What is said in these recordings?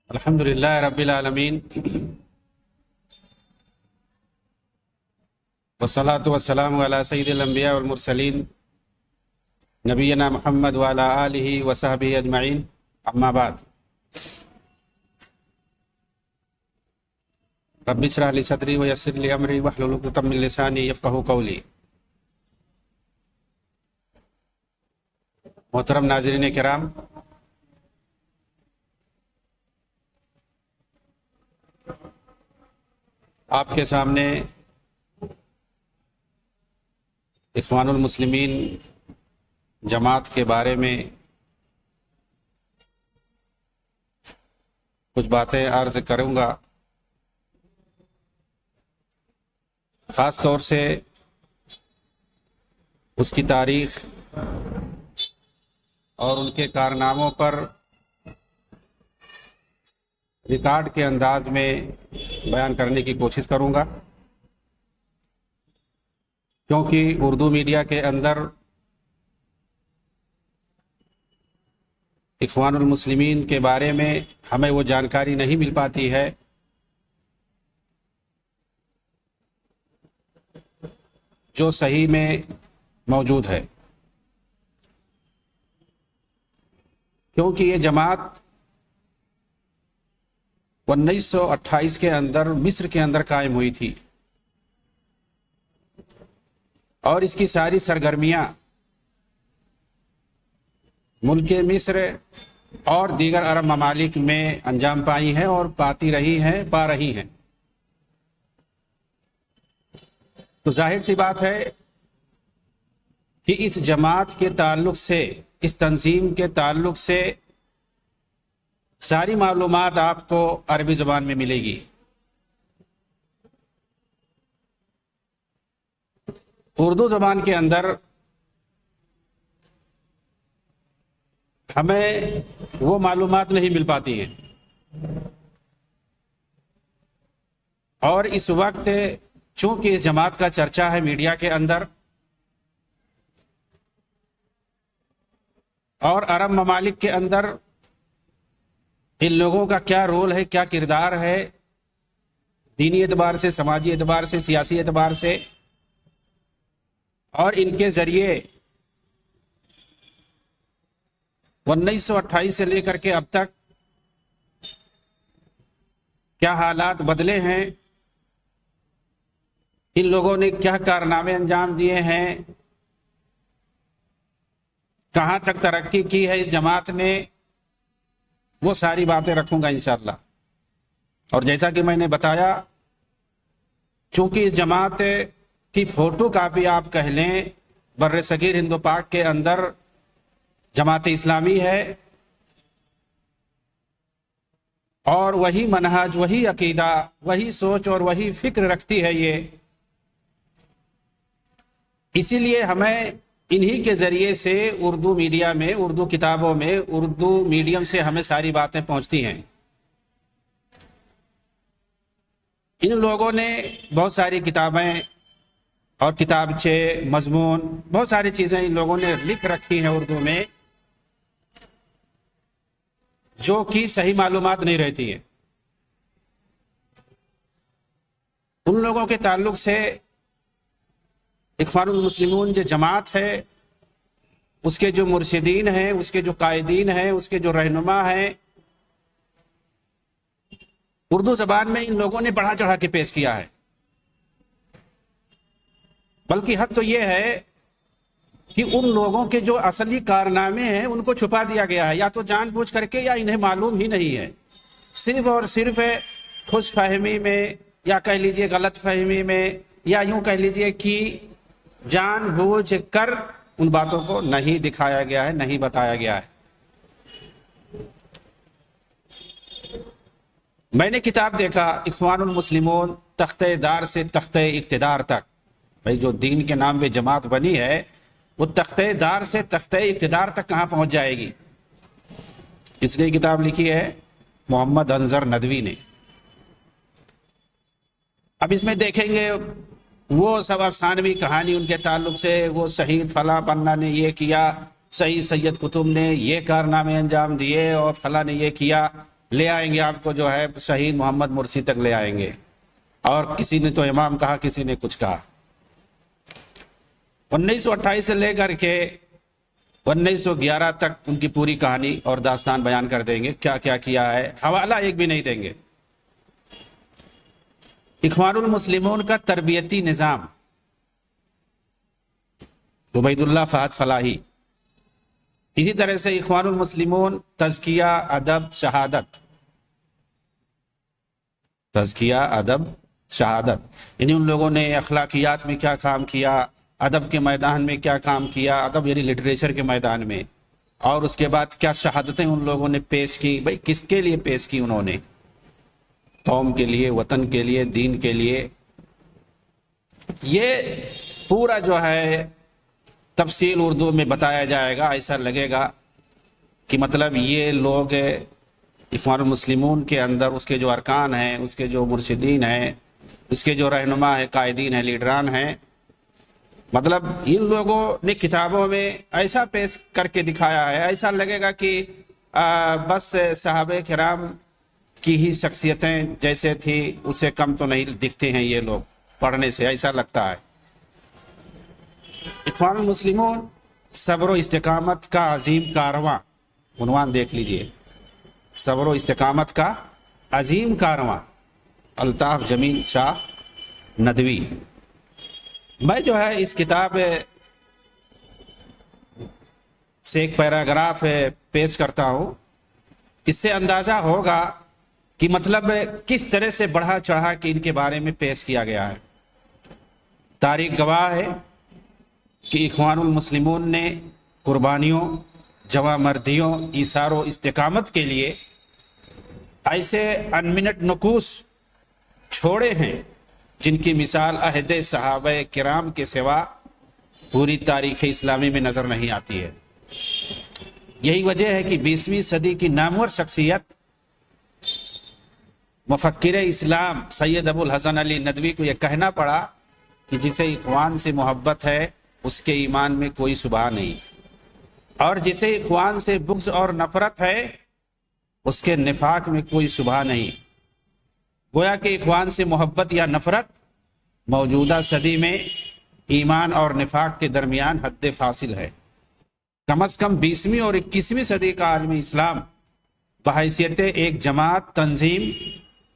الحمدللہ رب العالمین والصلاة والسلام علی سید الانبیاء والمرسلین نبینا محمد وعلی آلہ وصحبہ اجمعین، اما بعد۔ رب اشرح لی صدری ویسر لی امری واحلل عقدۃ من لسانی یفقہوا قولی۔ محترم ناظرین کرام، آپ کے سامنے اخوان المسلمین جماعت کے بارے میں کچھ باتیں عرض کروں گا، خاص طور سے اس کی تاریخ اور ان کے کارناموں پر ریکارڈ کے انداز میں بیان کرنے کی کوشش کروں گا، کیونکہ اردو میڈیا کے اندر اخوان المسلمین کے بارے میں ہمیں وہ جانکاری نہیں مل پاتی ہے جو صحیح میں موجود ہے، کیونکہ یہ جماعت 1928 کے اندر مصر کے اندر قائم ہوئی تھی، اور اس کی ساری سرگرمیاں ملک مصر اور دیگر عرب ممالک میں انجام پائی ہیں اور پا رہی ہیں۔ تو ظاہر سی بات ہے کہ اس جماعت کے تعلق سے، اس تنظیم کے تعلق سے ساری معلومات آپ کو عربی زبان میں ملے گی۔ اردو زبان کے اندر ہمیں وہ معلومات نہیں مل پاتی ہیں، اور اس وقت چونکہ اس جماعت کا چرچا ہے میڈیا کے اندر، اور عرب ممالک کے اندر ان لوگوں کا کیا رول ہے، کیا کردار ہے، دینی اعتبار سے، سماجی اعتبار سے، سیاسی اعتبار سے، اور ان کے ذریعے 1928 سے لے کر کے اب تک کیا حالات بدلے ہیں، ان لوگوں نے کیا کارنامے انجام دیے ہیں، کہاں تک ترقی کی ہے اس جماعت نے، وہ ساری باتیں رکھوں گا انشاءاللہ۔ اور جیسا کہ میں نے بتایا، چونکہ اس جماعت کی فوٹو کاپی آپ کہہ لیں بر صغیر ہند و پاک کے اندر جماعت اسلامی ہے، اور وہی منہج، وہی عقیدہ، وہی سوچ اور وہی فکر رکھتی ہے یہ، اسی لیے ہمیں انہی کے ذریعے سے اردو میڈیا میں، اردو کتابوں میں، اردو میڈیم سے ہمیں ساری باتیں پہنچتی ہیں۔ ان لوگوں نے بہت ساری کتابیں اور کتابچے، مضمون، بہت ساری چیزیں ان لوگوں نے لکھ رکھی ہیں اردو میں، جو کہ صحیح معلومات نہیں رہتی ہیں۔ ان لوگوں کے تعلق سے اخوان المسلمون جو جماعت ہے، اس کے جو مرشدین ہیں، اس کے جو قائدین ہیں، اس کے جو رہنما ہیں، اردو زبان میں ان لوگوں نے بڑھا چڑھا کے پیش کیا ہے۔ بلکہ حد تو یہ ہے کہ ان لوگوں کے جو اصلی کارنامے ہیں ان کو چھپا دیا گیا ہے، یا تو جان بوجھ کر کے، یا انہیں معلوم ہی نہیں ہے، صرف اور صرف خوش فہمی میں، یا کہہ لیجئے غلط فہمی میں، یا یوں کہہ لیجئے کہ جان بوجھ کر ان باتوں کو نہیں دکھایا گیا ہے، نہیں بتایا گیا ہے۔ میں نے کتاب دیکھا، اخوان المسلمون تختہ دار سے تختہ اقتدار تک، بھئی جو دین کے نام پہ جماعت بنی ہے، وہ تختہ دار سے تختہ اقتدار تک کہاں پہنچ جائے گی؟ اس نے کتاب لکھی ہے محمد انظر ندوی نے۔ اب اس میں دیکھیں گے وہ سب افسانوی کہانی ان کے تعلق سے، وہ شہید فلاں پنہ نے یہ کیا، سید قطب نے یہ کارنامے انجام دیے، اور فلاں نے یہ کیا، لے آئیں گے آپ کو جو ہے شہید محمد مرسی تک لے آئیں گے، اور کسی نے تو امام کہا، کسی نے کچھ کہا۔ 1928 سے لے کر کے 1911 تک ان کی پوری کہانی اور داستان بیان کر دیں گے، کیا کیا کیا ہے، حوالہ ایک بھی نہیں دیں گے۔ اخوان المسلمون کا تربیتی نظام، عبید اللہ فہد فلاحی۔ اسی طرح سے اخوان المسلمون تزکیہ، ادب، شہادت، تزکیہ، ادب، شہادت، یعنی ان لوگوں نے اخلاقیات میں کیا کام کیا، ادب کے میدان میں کیا کام کیا، ادب یعنی لٹریچر کے میدان میں، اور اس کے بعد کیا شہادتیں ان لوگوں نے پیش کی۔ بھائی کس کے لیے پیش کی انہوں نے؟ قوم کے لیے، وطن کے لیے، دین کے لیے۔ یہ پورا جو ہے تفصیل اردو میں بتایا جائے گا، ایسا لگے گا کہ مطلب یہ لوگ اخوان المسلمون کے اندر اس کے جو ارکان ہیں، اس کے جو مرشدین ہیں، اس کے جو رہنما ہیں، قائدین ہیں، لیڈران ہیں، مطلب ان لوگوں نے کتابوں میں ایسا پیش کر کے دکھایا ہے، ایسا لگے گا کہ بس صحابہ کرام کی ہی شخصیتیں جیسے تھی اس سے کم تو نہیں دکھتے ہیں یہ لوگ، پڑھنے سے ایسا لگتا ہے۔ اخوان المسلمون صبر و استقامت کا عظیم کارواں، عنوان دیکھ لیجئے، صبر و استقامت کا عظیم کارواں، الطاف جمیل شاہ ندوی۔ میں جو ہے اس کتاب سے ایک پیراگراف پیش کرتا ہوں، اس سے اندازہ ہوگا کہ مطلب کس طرح سے بڑھا چڑھا کے ان کے بارے میں پیش کیا گیا ہے۔ تاریخ گواہ ہے کہ اخوان المسلمون نے قربانیوں، جواں مردیوں، ایثار و استقامت کے لیے ایسے انمنٹ نکوس چھوڑے ہیں جن کی مثال عہد صحابہ کرام کے سوا پوری تاریخ اسلامی میں نظر نہیں آتی ہے۔ یہی وجہ ہے کہ 20ویں صدی کی نامور شخصیت مفکر اسلام سید ابو الحسن علی ندوی کو یہ کہنا پڑا کہ جسے اخوان سے محبت ہے اس کے ایمان میں کوئی شبہ نہیں، اور جسے اخوان سے بغض اور نفرت ہے اس کے نفاق میں کوئی شبہ نہیں۔ گویا کہ اخوان سے محبت یا نفرت موجودہ صدی میں ایمان اور نفاق کے درمیان حد فاصل ہے۔ کم از کم 20ویں اور 21ویں صدی کا عالم اسلام بحیثیت ایک جماعت، تنظیم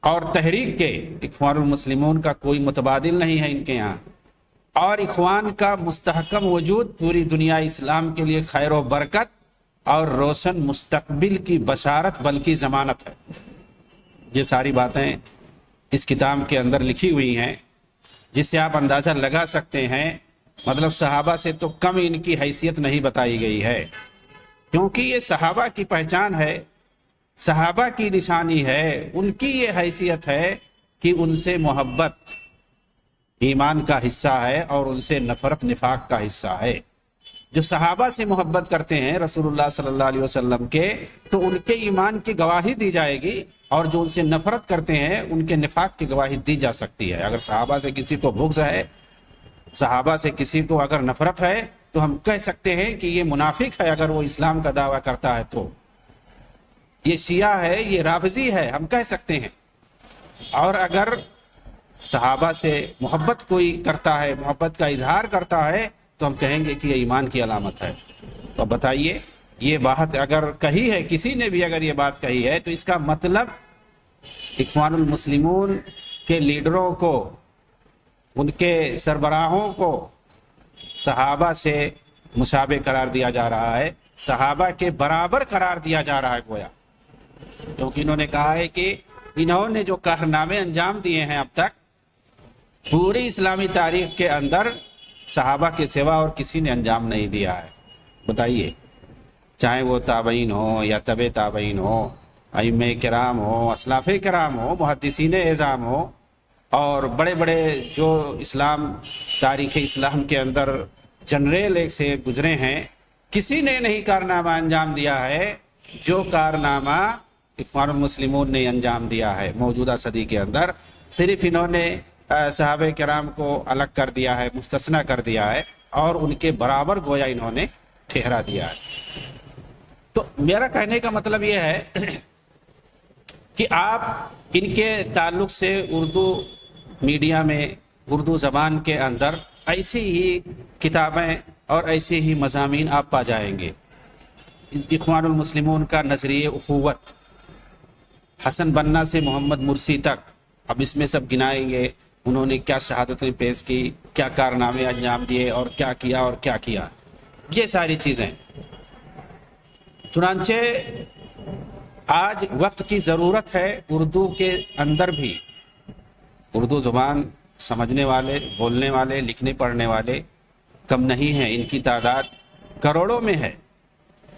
اور تحریک کے اخوان المسلمون کا کوئی متبادل نہیں ہے ان کے یہاں، اور اخوان کا مستحکم وجود پوری دنیا اسلام کے لیے خیر و برکت اور روشن مستقبل کی بشارت بلکہ ضمانت ہے۔ یہ ساری باتیں اس کتاب کے اندر لکھی ہوئی ہیں، جس سے آپ اندازہ لگا سکتے ہیں مطلب صحابہ سے تو کم ان کی حیثیت نہیں بتائی گئی ہے، کیونکہ یہ صحابہ کی پہچان ہے، صحابہ کی نشانی ہے، ان کی یہ حیثیت ہے کہ ان سے محبت ایمان کا حصہ ہے اور ان سے نفرت نفاق کا حصہ ہے۔ جو صحابہ سے محبت کرتے ہیں رسول اللہ صلی اللہ علیہ وسلم کے، تو ان کے ایمان کی گواہی دی جائے گی، اور جو ان سے نفرت کرتے ہیں ان کے نفاق کی گواہی دی جا سکتی ہے۔ اگر صحابہ سے کسی کو بغض ہے، صحابہ سے کسی کو اگر نفرت ہے، تو ہم کہہ سکتے ہیں کہ یہ منافق ہے اگر وہ اسلام کا دعویٰ کرتا ہے، تو یہ شیعہ ہے، یہ رافضی ہے، ہم کہہ سکتے ہیں۔ اور اگر صحابہ سے محبت کوئی کرتا ہے، محبت کا اظہار کرتا ہے، تو ہم کہیں گے کہ یہ ایمان کی علامت ہے۔ تو بتائیے، یہ بات اگر کہی ہے، کسی نے بھی اگر یہ بات کہی ہے، تو اس کا مطلب اخوان المسلمون کے لیڈروں کو، ان کے سربراہوں کو صحابہ سے مشابہ قرار دیا جا رہا ہے، صحابہ کے برابر قرار دیا جا رہا ہے گویا، کیونکہ انہوں نے کہا ہے کہ انہوں نے جو کارنامے انجام دیے ہیں اب تک پوری اسلامی تاریخ کے اندر صحابہ کے سوا اور کسی نے انجام نہیں دیا ہے۔ بتائیے، چاہے وہ تابعین ہو یا تبع تابعین ہو، ائمہ کرام ہو، اسلاف کرام ہو، محدثین اعظام ہو، اور بڑے بڑے جو اسلام تاریخ اسلام کے اندر جنریل ایک سے گزرے ہیں، کسی نے نہیں کارنامہ انجام دیا ہے جو کارنامہ اخوان المسلمون نے انجام دیا ہے موجودہ صدی کے اندر۔ صرف انہوں نے صحابہ کرام کو الگ کر دیا ہے، مستثنیٰ کر دیا ہے، اور ان کے برابر گویا انہوں نے ٹھہرا دیا ہے۔ تو میرا کہنے کا مطلب یہ ہے کہ آپ ان کے تعلق سے اردو میڈیا میں، اردو زبان کے اندر ایسی ہی کتابیں اور ایسے ہی مضامین آپ پا جائیں گے۔ اخوان المسلمون کا نظریہ اخوت، حسن بننا سے محمد مرسی تک، اب اس میں سب گنائیں گے انہوں نے کیا شہادتیں پیش کی، کیا کارنامے انجام دیے، اور کیا کیا اور کیا کیا، یہ ساری چیزیں۔ چنانچہ آج وقت کی ضرورت ہے اردو کے اندر بھی، اردو زبان سمجھنے والے، بولنے والے، لکھنے پڑھنے والے کم نہیں ہیں، ان کی تعداد کروڑوں میں ہے۔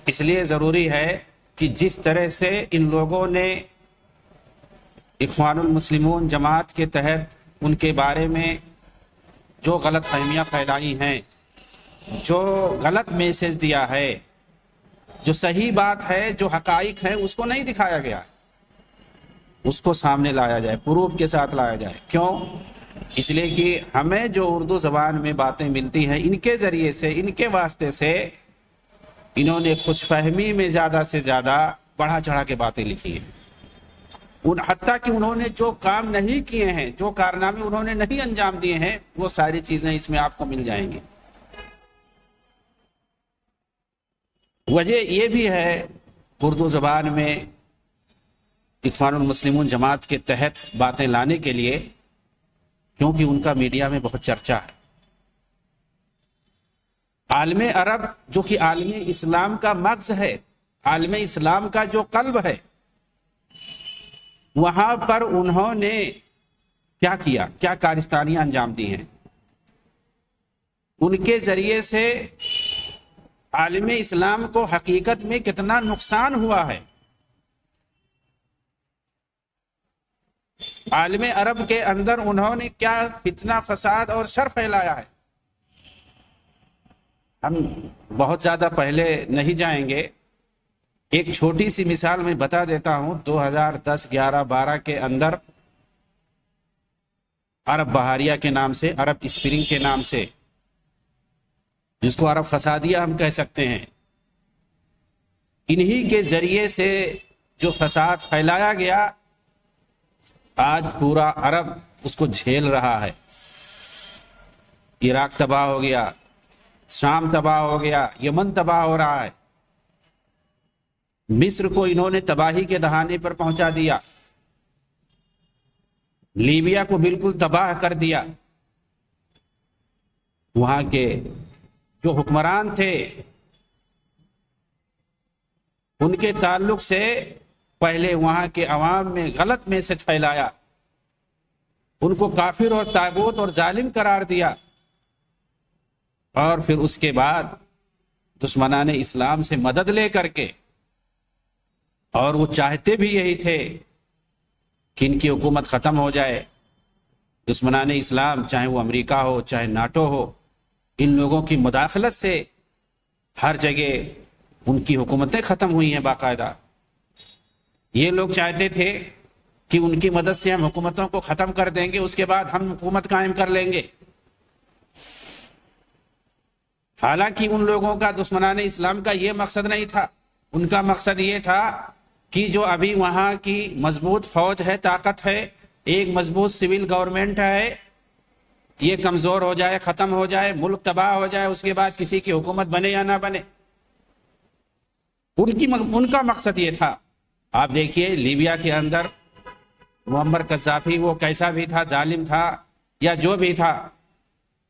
اس لیے ضروری ہے کہ جس طرح سے ان لوگوں نے اخوان المسلمون جماعت کے تحت ان کے بارے میں جو غلط فہمیاں پھیلائی ہیں، جو غلط میسج دیا ہے، جو صحیح بات ہے، جو حقائق ہے، اس کو نہیں دکھایا گیا، اس کو سامنے لایا جائے، پروف کے ساتھ لایا جائے۔ کیوں؟ اس لیے کہ ہمیں جو اردو زبان میں باتیں ملتی ہیں، ان کے ذریعے سے، ان کے واسطے سے انہوں نے خوش فہمی میں زیادہ سے زیادہ بڑھا چڑھا کے باتیں لکھی ہیں۔ حتیٰ کہ انہوں نے جو کام نہیں کیے ہیں، جو کارنامے انہوں نے نہیں انجام دیے ہیں، وہ ساری چیزیں اس میں آپ کو مل جائیں گی۔ وجہ یہ بھی ہے اردو زبان میں اخوان المسلمون جماعت کے تحت باتیں لانے کے لیے، کیونکہ ان کا میڈیا میں بہت چرچا ہے۔ عالم عرب جو کہ عالم اسلام کا مغز ہے، عالم اسلام کا جو قلب ہے، وہاں پر انہوں نے کیا کیا، کیا کارستانیاں انجام دی ہیں۔ ان کے ذریعے سے عالم اسلام کو حقیقت میں کتنا نقصان ہوا ہے۔ عالم عرب کے اندر انہوں نے کیا فتنہ، فساد اور شر پھیلایا ہے۔ ہم بہت زیادہ پہلے نہیں جائیں گے، ایک چھوٹی سی مثال میں بتا دیتا ہوں۔ 2010، 11، 12 کے اندر عرب بہاریہ کے نام سے، عرب اسپرنگ کے نام سے، جس کو عرب فسادیہ ہم کہہ سکتے ہیں، انہی کے ذریعے سے جو فساد پھیلایا گیا، آج پورا عرب اس کو جھیل رہا ہے۔ عراق تباہ ہو گیا، شام تباہ ہو گیا، یمن تباہ ہو رہا ہے، مصر کو انہوں نے تباہی کے دہانے پر پہنچا دیا، لیبیا کو بالکل تباہ کر دیا۔ وہاں کے جو حکمران تھے، ان کے تعلق سے پہلے وہاں کے عوام میں غلط میسج پھیلایا، ان کو کافر اور طاغوت اور ظالم قرار دیا، اور پھر اس کے بعد دشمنان اسلام سے مدد لے کر کے، اور وہ چاہتے بھی یہی تھے کہ ان کی حکومت ختم ہو جائے۔ دشمنان اسلام، چاہے وہ امریکہ ہو، چاہے ناٹو ہو، ان لوگوں کی مداخلت سے ہر جگہ ان کی حکومتیں ختم ہوئی ہیں باقاعدہ۔ یہ لوگ چاہتے تھے کہ ان کی مدد سے ہم حکومتوں کو ختم کر دیں گے، اس کے بعد ہم حکومت قائم کر لیں گے۔ حالانکہ ان لوگوں کا، دشمنان اسلام کا، یہ مقصد نہیں تھا۔ ان کا مقصد یہ تھا کہ جو ابھی وہاں کی مضبوط فوج ہے، طاقت ہے، ایک مضبوط سول گورنمنٹ ہے، یہ کمزور ہو جائے، ختم ہو جائے، ملک تباہ ہو جائے، اس کے بعد کسی کی حکومت بنے یا نہ بنے۔ ان کا مقصد یہ تھا۔ آپ دیکھیے لیبیا کے اندر معمر قذافی، وہ کیسا بھی تھا، ظالم تھا یا جو بھی تھا،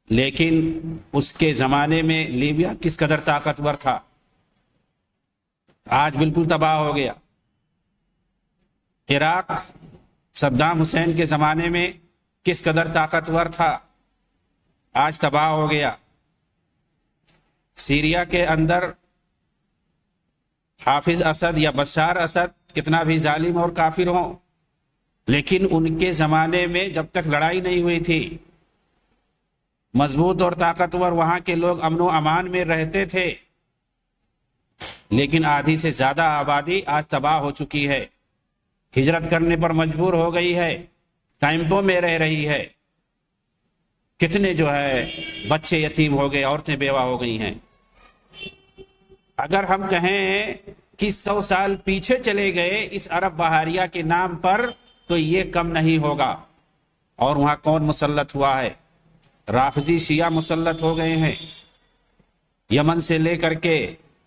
لیکن اس کے زمانے میں لیبیا کس قدر طاقتور تھا، آج بالکل تباہ ہو گیا۔ عراق صدام حسین کے زمانے میں کس قدر طاقتور تھا، آج تباہ ہو گیا۔ سیریا کے اندر حافظ اسد یا بشار اسد کتنا بھی ظالم اور کافر ہوں، لیکن ان کے زمانے میں جب تک لڑائی نہیں ہوئی تھی، مضبوط اور طاقتور وہاں کے لوگ امن و امان میں رہتے تھے، لیکن آدھی سے زیادہ آبادی آج تباہ ہو چکی ہے، ہجرت کرنے پر مجبور ہو گئی ہے، کیمپوں میں رہ رہی ہے، کتنے جو ہے بچے یتیم ہو گئے، عورتیں بیوہ ہو گئی ہیں۔ اگر ہم کہیں کہ 100 سال پیچھے چلے گئے اس عرب بحاریہ کے نام پر تو یہ کم نہیں ہوگا. اور وہاں کون مسلط ہوا ہے؟ رافضی شیعہ مسلط ہو گئے ہیں. یمن سے لے کر کے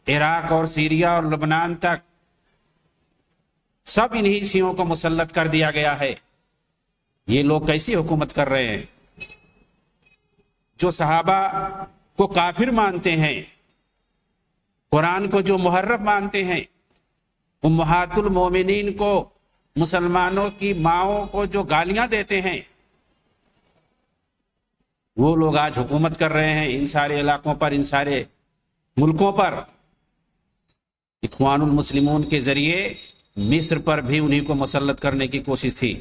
عراق اور سیریا اور لبنان تک سب انہی شیعوں کو مسلط کر دیا گیا ہے. یہ لوگ کیسی حکومت کر رہے ہیں؟ جو صحابہ کو کافر مانتے ہیں، قرآن کو جو محرف مانتے ہیں، امہات المومنین کو، مسلمانوں کی ماؤں کو جو گالیاں دیتے ہیں، وہ لوگ آج حکومت کر رہے ہیں ان سارے علاقوں پر، ان سارے ملکوں پر. اخوان المسلمون کے ذریعے مصر پر بھی انہی کو مسلط کرنے کی کوشش تھی.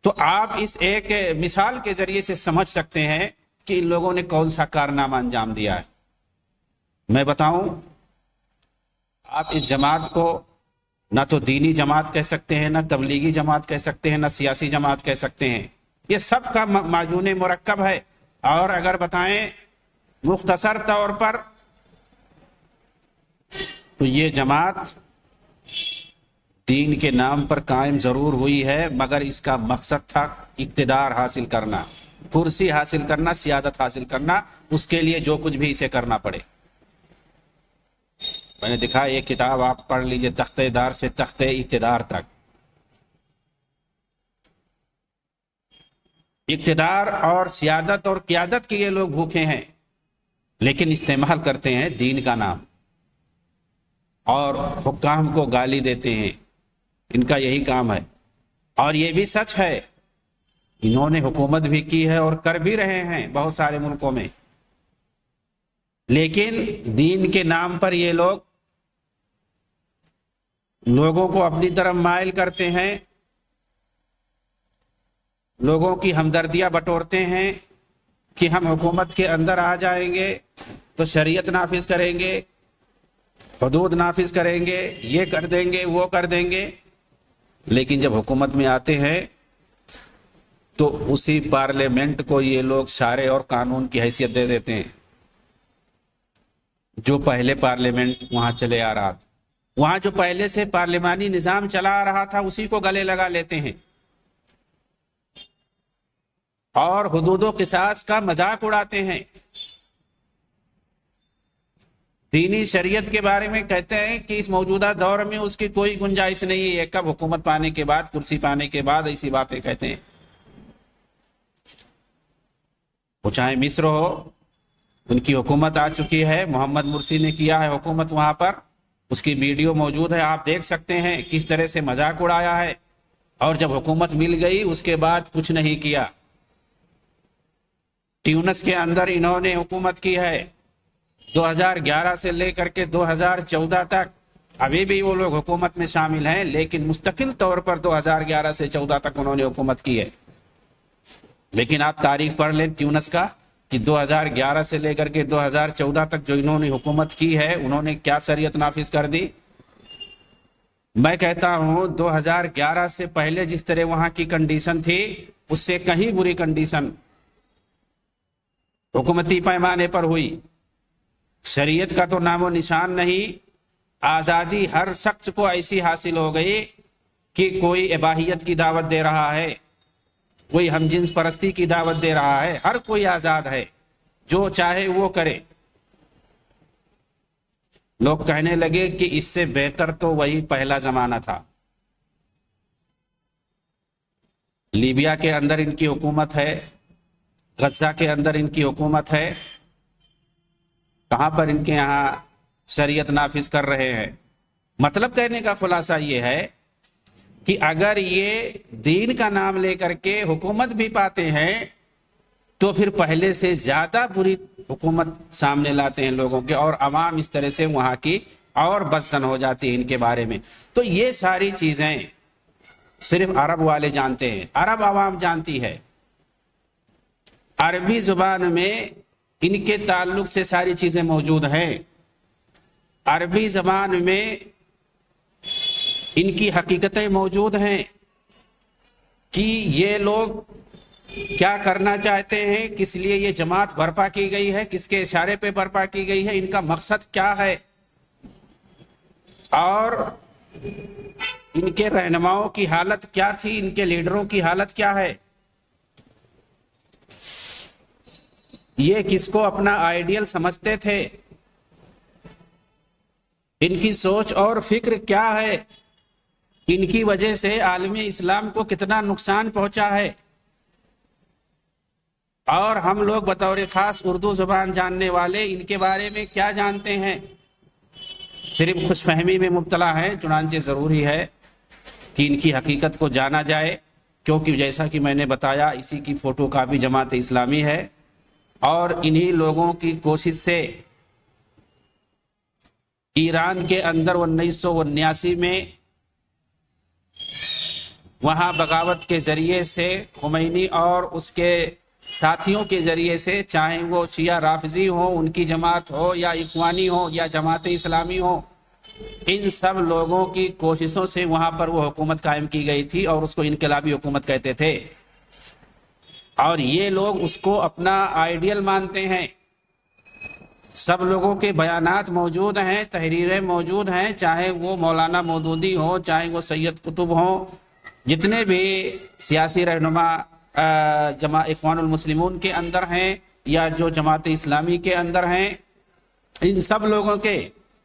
تو آپ اس ایک مثال کے ذریعے سے سمجھ سکتے ہیں کہ ان لوگوں نے کون سا کارنامہ انجام دیا ہے. میں بتاؤں، آپ اس جماعت کو نہ تو دینی جماعت کہہ سکتے ہیں، نہ تبلیغی جماعت کہہ سکتے ہیں، نہ سیاسی جماعت کہہ سکتے ہیں. یہ سب کا معجون مرکب ہے. اور اگر بتائیں مختصر طور پر تو یہ جماعت دین کے نام پر قائم ضرور ہوئی ہے، مگر اس کا مقصد تھا اقتدار حاصل کرنا، کرسی حاصل کرنا، سیادت حاصل کرنا. اس کے لیے جو کچھ بھی اسے کرنا پڑے. میں نے دکھا یہ کتاب آپ پڑھ لیجئے، تختہ دار سے تختہ اقتدار تک. اقتدار اور سیادت اور قیادت کے یہ لوگ بھوکے ہیں، لیکن استعمال کرتے ہیں دین کا نام اور حکام کو گالی دیتے ہیں. ان کا یہی کام ہے. اور یہ بھی سچ ہے، انہوں نے حکومت بھی کی ہے اور کر بھی رہے ہیں بہت سارے ملکوں میں. لیکن دین کے نام پر یہ لوگ لوگوں کو اپنی طرف مائل کرتے ہیں، لوگوں کی ہمدردیاں بٹورتے ہیں کہ ہم حکومت کے اندر آ جائیں گے تو شریعت نافذ کریں گے، حدود نافذ کریں گے، یہ کر دیں گے، وہ کر دیں گے. لیکن جب حکومت میں آتے ہیں تو اسی پارلیمنٹ کو یہ لوگ شارع اور قانون کی حیثیت دے دیتے ہیں. جو پہلے پارلیمنٹ وہاں چلے آ رہا تھا، وہاں جو پہلے سے پارلیمانی نظام چلا آ رہا تھا، اسی کو گلے لگا لیتے ہیں اور حدود و قصاص کا مذاق اڑاتے ہیں. دینی شریعت کے بارے میں کہتے ہیں کہ اس موجودہ دور میں اس کی کوئی گنجائش نہیں ہے. کب حکومت پانے کے بعد، کرسی پانے کے بعد ایسی باتیں کہتے ہیں. وہ چاہے مصر ہو، ان کی حکومت آ چکی ہے، محمد مرسی نے کیا ہے حکومت وہاں پر، اس کی ویڈیو موجود ہے، آپ دیکھ سکتے ہیں کس طرح سے مذاق اڑایا ہے. اور جب حکومت مل گئی اس کے بعد کچھ نہیں کیا. ٹیونس کے اندر انہوں نے حکومت کی ہے 2011 سے لے کر کے 2014 تک. ابھی بھی وہ لوگ حکومت میں شامل ہیں، لیکن مستقل طور پر 2011 سے 14 تک انہوں نے حکومت کی ہے. لیکن آپ تاریخ پڑھ لیں ٹیونس کا کہ 2011 سے لے کر کے 2014 تک جو انہوں نے حکومت کی ہے، انہوں نے کیا شریعت نافذ کر دی. میں کہتا ہوں 2011 سے پہلے جس طرح وہاں کی کنڈیشن تھی، اس سے کہیں بری کنڈیشن حکومتی پیمانے پر ہوئی. شریعت کا تو نام و نشان نہیں. آزادی ہر شخص کو ایسی حاصل ہو گئی کہ کوئی اباحیت کی دعوت دے رہا ہے، کوئی ہم جنس پرستی کی دعوت دے رہا ہے. ہر کوئی آزاد ہے، جو چاہے وہ کرے. لوگ کہنے لگے کہ اس سے بہتر تو وہی پہلا زمانہ تھا. لیبیا کے اندر ان کی حکومت ہے، غزہ کے اندر ان کی حکومت ہے. کہاں پر ان کے یہاں شریعت نافذ کر رہے ہیں؟ مطلب کہنے کا خلاصہ یہ ہے کہ اگر یہ دین کا نام لے کر کے حکومت بھی پاتے ہیں تو پھر پہلے سے زیادہ بری حکومت سامنے لاتے ہیں لوگوں کے، اور عوام اس طرح سے وہاں کی اور بدزن ہو جاتی ہے ان کے بارے میں. تو یہ ساری چیزیں صرف عرب والے جانتے ہیں، عرب عوام جانتی ہے. عربی زبان میں ان کے تعلق سے ساری چیزیں موجود ہیں. عربی زبان میں ان کی حقیقتیں موجود ہیں کہ یہ لوگ کیا کرنا چاہتے ہیں، کس لیے یہ جماعت برپا کی گئی ہے، کس کے اشارے پہ برپا کی گئی ہے، ان کا مقصد کیا ہے، اور ان کے رہنماؤں کی حالت کیا تھی، ان کے لیڈروں کی حالت کیا ہے، یہ کس کو اپنا آئیڈیل سمجھتے تھے، ان کی سوچ اور فکر کیا ہے، ان کی وجہ سے عالم اسلام کو کتنا نقصان پہنچا ہے، اور ہم لوگ بطور خاص اردو زبان جاننے والے ان کے بارے میں کیا جانتے ہیں۔ صرف خوش فہمی میں مبتلا ہیں، چنانچہ ضروری ہے کہ ان کی حقیقت کو جانا جائے، کیونکہ جیسا کہ میں نے بتایا اسی کی فوٹو کاپی جماعت اسلامی ہے، اور انہی لوگوں کی کوشش سے ایران کے اندر 1979 میں وہاں بغاوت کے ذریعے سے خمینی اور اس کے ساتھیوں کے ذریعے سے، چاہے وہ شیعہ رافضی ہوں، ان کی جماعت ہو، یا اخوانی ہو، یا جماعت اسلامی ہو، ان سب لوگوں کی کوششوں سے وہاں پر وہ حکومت قائم کی گئی تھی، اور اس کو انقلابی حکومت کہتے تھے، اور یہ لوگ اس کو اپنا آئیڈیل مانتے ہیں۔ سب لوگوں کے بیانات موجود ہیں، تحریریں موجود ہیں، چاہے وہ مولانا مودودی ہو، چاہے وہ سید قطب ہوں، جتنے بھی سیاسی رہنما اخوان المسلمون کے اندر ہیں یا جو جماعت اسلامی کے اندر ہیں، ان سب لوگوں کے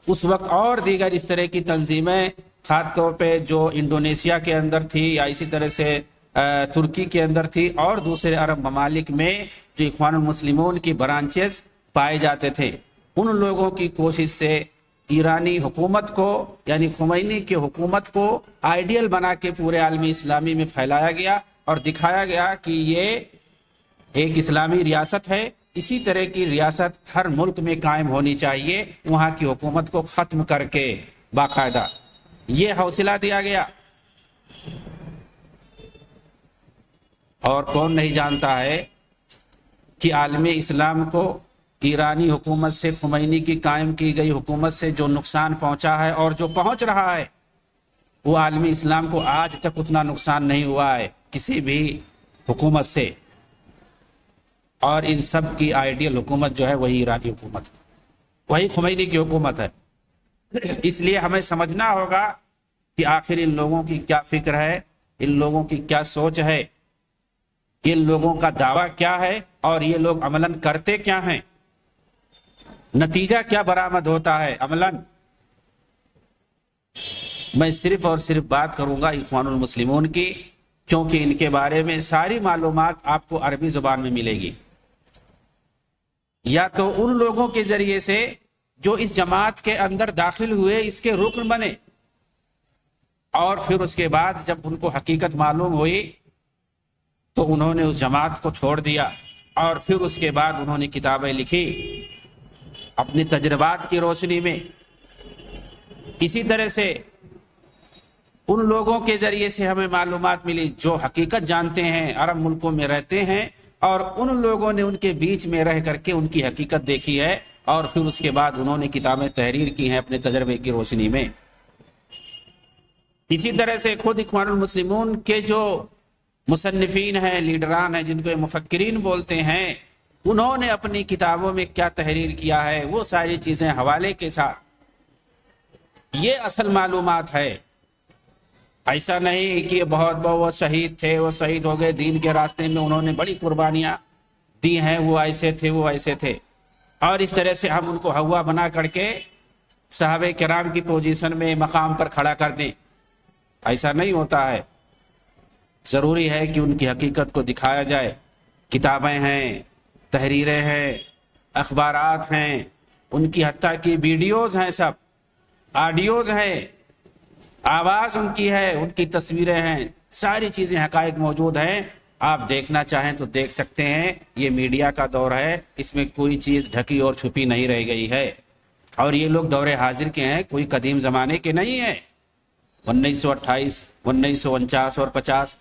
اس وقت اور دیگر اس طرح کی تنظیمیں، خاص طور پہ جو انڈونیشیا کے اندر تھی، یا اسی طرح سے ترکی کے اندر تھی، اور دوسرے عرب ممالک میں جو اخوان المسلمون کی برانچز پائے جاتے تھے، ان لوگوں کی کوشش سے ایرانی حکومت کو، یعنی خمینی کی حکومت کو آئیڈیل بنا کے پورے عالم اسلامی میں پھیلایا گیا، اور دکھایا گیا کہ یہ ایک اسلامی ریاست ہے، اسی طرح کی ریاست ہر ملک میں قائم ہونی چاہیے، وہاں کی حکومت کو ختم کر کے باقاعدہ یہ حوصلہ دیا گیا۔ اور کون نہیں جانتا ہے کہ عالم اسلام کو ایرانی حکومت سے، خمینی کی قائم کی گئی حکومت سے جو نقصان پہنچا ہے اور جو پہنچ رہا ہے، وہ عالم اسلام کو آج تک اتنا نقصان نہیں ہوا ہے کسی بھی حکومت سے، اور ان سب کی آئیڈیل حکومت جو ہے وہی ایرانی حکومت، وہی خمینی کی حکومت ہے۔ اس لیے ہمیں سمجھنا ہوگا کہ آخر ان لوگوں کی کیا فکر ہے، ان لوگوں کی کیا سوچ ہے، ان لوگوں کا دعویٰ کیا ہے، اور یہ لوگ عملاً کرتے کیا ہیں، نتیجہ کیا برآمد ہوتا ہے عملاً۔ میں صرف اور صرف بات کروں گا اخوان المسلمون کی، کیونکہ ان کے بارے میں ساری معلومات آپ کو عربی زبان میں ملے گی، یا تو ان لوگوں کے ذریعے سے جو اس جماعت کے اندر داخل ہوئے، اس کے رکن بنے، اور پھر اس کے بعد جب ان کو حقیقت معلوم ہوئی تو انہوں نے اس جماعت کو چھوڑ دیا، اور پھر اس کے بعد انہوں نے کتابیں لکھی اپنے تجربات کی روشنی میں۔ اسی طرح سے ان لوگوں کے ذریعے سے ہمیں معلومات ملی جو حقیقت جانتے ہیں، عرب ملکوں میں رہتے ہیں، اور ان لوگوں نے ان کے بیچ میں رہ کر کے ان کی حقیقت دیکھی ہے، اور پھر اس کے بعد انہوں نے کتابیں تحریر کی ہیں اپنے تجربے کی روشنی میں۔ اسی طرح سے خود اخوان المسلمون کے جو مصنفین ہیں، لیڈران ہیں، جن کو مفکرین بولتے ہیں، انہوں نے اپنی کتابوں میں کیا تحریر کیا ہے، وہ ساری چیزیں حوالے کے ساتھ، یہ اصل معلومات ہے۔ ایسا نہیں کہ بہت شہید تھے، وہ شہید ہو گئے دین کے راستے میں، انہوں نے بڑی قربانیاں دی ہیں، وہ ایسے تھے، وہ ایسے تھے، اور اس طرح سے ہم ان کو ہوا بنا کر کے صحابہ کرام کی پوزیشن میں، مقام پر کھڑا کر دیں۔ ایسا نہیں ہوتا ہے، ضروری ہے کہ ان کی حقیقت کو دکھایا جائے۔ کتابیں ہیں، تحریریں ہیں، اخبارات ہیں، ان کی حتیٰ کی ویڈیوز ہیں، سب آڈیوز ہیں، آواز ان کی ہے، ان کی تصویریں ہیں، ساری چیزیں حقائق موجود ہیں، آپ دیکھنا چاہیں تو دیکھ سکتے ہیں۔ یہ میڈیا کا دور ہے، اس میں کوئی چیز ڈھکی اور چھپی نہیں رہ گئی ہے، اور یہ لوگ دور حاضر کے ہیں، کوئی قدیم زمانے کے نہیں ہیں۔ 1928، 1949 اور 50،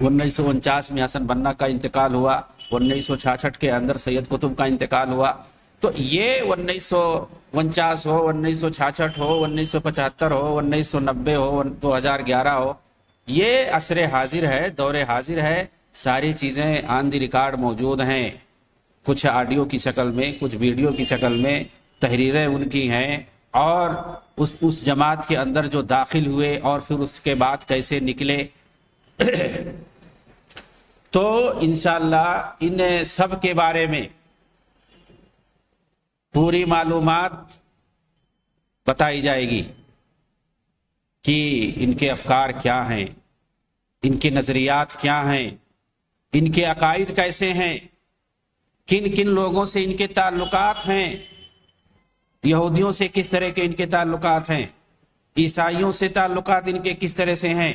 1949 میں حسن بنا کا انتقال ہوا، 1966 کے اندر سید قطب کا انتقال ہوا، تو یہ 1949 ہو، 1966 ہو، 1975 ہو، 1990 ہو، 2011 ہو، یہ عصر حاضر ہے، دور حاضر ہے۔ ساری چیزیں آن دی ریکارڈ موجود ہیں، کچھ آڈیو کی شکل میں، کچھ ویڈیو کی شکل میں، تحریریں ان کی ہیں، اور اس جماعت کے اندر جو داخل ہوئے اور پھر اس کے بعد کیسے نکلے۔ تو انشاءاللہ ان سب کے بارے میں پوری معلومات بتائی جائے گی کہ ان کے افکار کیا ہیں، ان کے نظریات کیا ہیں، ان کے عقائد کیسے ہیں، کن کن لوگوں سے ان کے تعلقات ہیں، یہودیوں سے کس طرح کے ان کے تعلقات ہیں، عیسائیوں سے تعلقات ان کے کس طرح سے ہیں،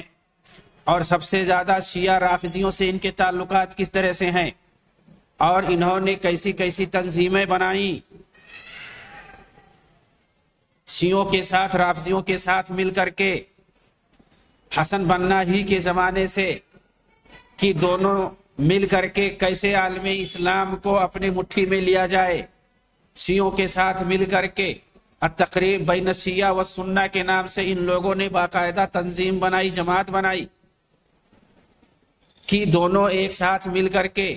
اور سب سے زیادہ شیعہ رافضیوں سے ان کے تعلقات کس طرح سے ہیں، اور انہوں نے کیسی کیسی تنظیمیں بنائیں شیعوں کے ساتھ، رافضیوں کے ساتھ مل کر کے، حسن بننا ہی کے زمانے سے، کہ دونوں مل کر کے کیسے عالم اسلام کو اپنے مٹھی میں لیا جائے۔ شیعوں کے ساتھ مل کر کے التقریب بین الشیعہ والسنہ کے نام سے ان لوگوں نے باقاعدہ تنظیم بنائی، جماعت بنائی، کہ دونوں ایک ساتھ مل کر کے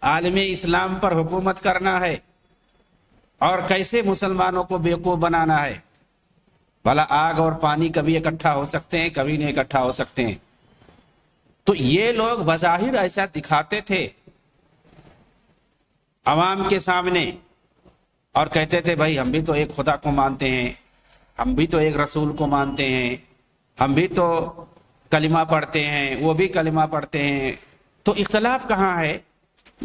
عالم اسلام پر حکومت کرنا ہے، اور کیسے مسلمانوں کو بیوقوف بنانا ہے۔ بھلا آگ اور پانی کبھی اکٹھا ہو سکتے ہیں؟ کبھی نہیں اکٹھا ہو سکتے ہیں۔ تو یہ لوگ بظاہر ایسا دکھاتے تھے عوام کے سامنے، اور کہتے تھے بھائی ہم بھی تو ایک خدا کو مانتے ہیں، ہم بھی تو ایک رسول کو مانتے ہیں، ہم بھی تو کلمہ پڑھتے ہیں، وہ بھی کلمہ پڑھتے ہیں، تو اختلاف کہاں ہے؟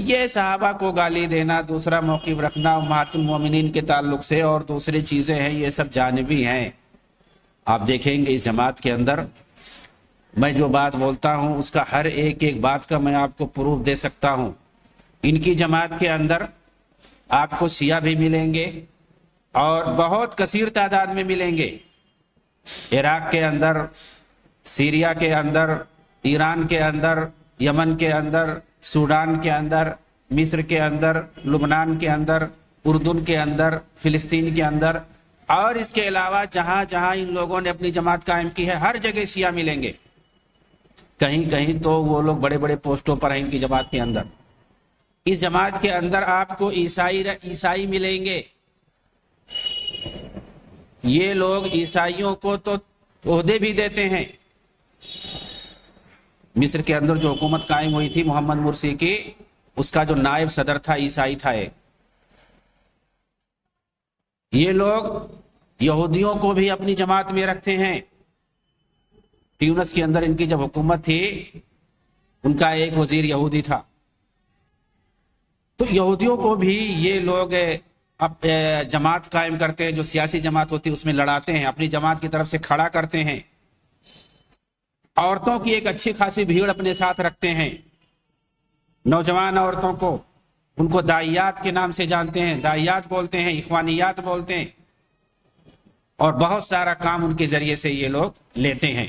یہ صحابہ کو گالی دینا، دوسرا موقف رکھنا امہات المومنین کے تعلق سے، اور دوسری چیزیں ہیں، یہ سب جانبی ہیں۔ آپ دیکھیں گے اس جماعت کے اندر میں جو بات بولتا ہوں اس کا ہر ایک بات کا میں آپ کو پروف دے سکتا ہوں۔ ان کی جماعت کے اندر آپ کو شیعہ بھی ملیں گے، اور بہت کثیر تعداد میں ملیں گے، عراق کے اندر، سیریا کے اندر، ایران کے اندر، یمن کے اندر، سوڈان کے اندر، مصر کے اندر، لبنان کے اندر، اردن کے اندر، فلسطین کے اندر، اور اس کے علاوہ جہاں جہاں ان لوگوں نے اپنی جماعت قائم کی ہے ہر جگہ شیعہ ملیں گے۔ کہیں کہیں تو وہ لوگ بڑے بڑے پوسٹوں پر ہیں ان کی جماعت کے اندر۔ اس جماعت کے اندر آپ کو عیسائی ملیں گے۔ یہ لوگ عیسائیوں کو تو عہدے بھی دیتے ہیں۔ مصر کے اندر جو حکومت قائم ہوئی تھی محمد مرسی کی، اس کا جو نائب صدر تھا عیسائی تھا۔ یہ لوگ یہودیوں کو بھی اپنی جماعت میں رکھتے ہیں۔ ٹیونس کے اندر ان کی جب حکومت تھی، ان کا ایک وزیر یہودی تھا، تو یہودیوں کو بھی یہ لوگ اب جماعت قائم کرتے ہیں، جو سیاسی جماعت ہوتی ہے اس میں لڑاتے ہیں، اپنی جماعت کی طرف سے کھڑا کرتے ہیں۔ عورتوں کی ایک اچھی خاصی بھیڑ اپنے ساتھ رکھتے ہیں، نوجوان عورتوں کو، ان کو داعیات کے نام سے جانتے ہیں، داعیات بولتے ہیں، اخوانیات بولتے ہیں، اور بہت سارا کام ان کے ذریعے سے یہ لوگ لیتے ہیں۔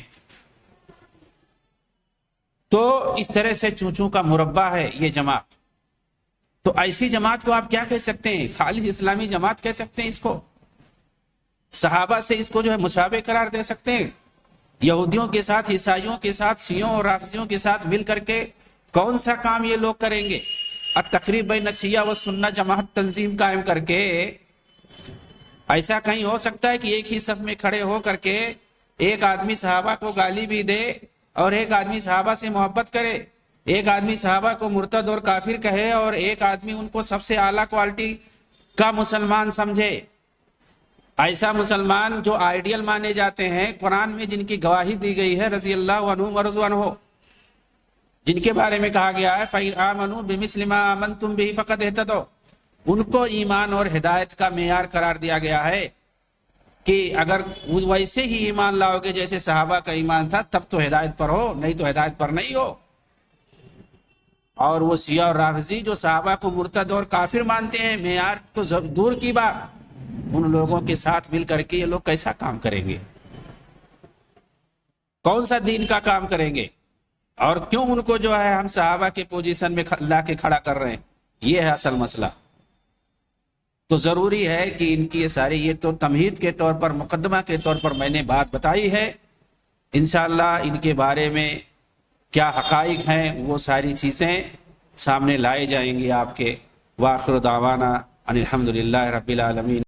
تو اس طرح سے چونچوں کا مربع ہے یہ جماعت۔ تو ایسی جماعت کو آپ کیا کہہ سکتے ہیں؟ خالص اسلامی جماعت کہہ سکتے ہیں اس کو؟ صحابہ سے اس کو جو ہے مشابہ قرار دے سکتے ہیں؟ یہودیوں کے ساتھ، عیسائیوں کے ساتھ، شیعوں اور رافضیوں کے ساتھ مل کر کے کون سا کام یہ لوگ کریں گے؟ التقریب بین الشیعہ والسنہ جماعت تنظیم قائم کر کے ایسا کہیں ہو سکتا ہے کہ ایک ہی صف میں کھڑے ہو کر کے ایک آدمی صحابہ کو گالی بھی دے، اور ایک آدمی صحابہ سے محبت کرے، ایک آدمی صحابہ کو مرتد اور کافر کہے، اور ایک آدمی ان کو سب سے اعلیٰ کوالٹی کا مسلمان سمجھے؟ ایسا مسلمان جو آئیڈیل مانے جاتے ہیں، قرآن میں جن کی گواہی دی گئی ہے رضی اللہ عنہم ورضوا عنہ، جن کے بارے میں کہا گیا ہے فَإِنْ آمَنُوا بِمِثْلِ مَا آمَنْتُمْ بِهِ فَقَدْ اهْتَدَوْا، ان کو ایمان اور ہدایت کا معیار قرار دیا گیا ہے کہ اگر ویسے ہی ایمان لاؤ گے جیسے صحابہ کا ایمان تھا تب تو ہدایت پر ہو، نہیں تو ہدایت پر نہیں ہو۔ اور وہ شیعہ اور رافضی جو صحابہ کو مرتد اور کافر مانتے ہیں، معیار تو دور کی بات، ان لوگوں کے ساتھ مل کر کے یہ لوگ کیسا کام کریں گے؟ کون سا دین کا کام کریں گے؟ اور کیوں ان کو جو ہے ہم صحابہ کے پوزیشن میں لا کے کھڑا کر رہے ہیں؟ یہ ہے اصل مسئلہ۔ تو ضروری ہے کہ ان کی یہ ساری، یہ تو تمہید کے طور پر، مقدمہ کے طور پر میں نے بات بتائی ہے، انشاءاللہ ان کے بارے میں کیا حقائق ہیں، وہ ساری چیزیں سامنے لائے جائیں گی آپ کے۔ وآخر دعوانا ان الحمد للہ رب العالمین۔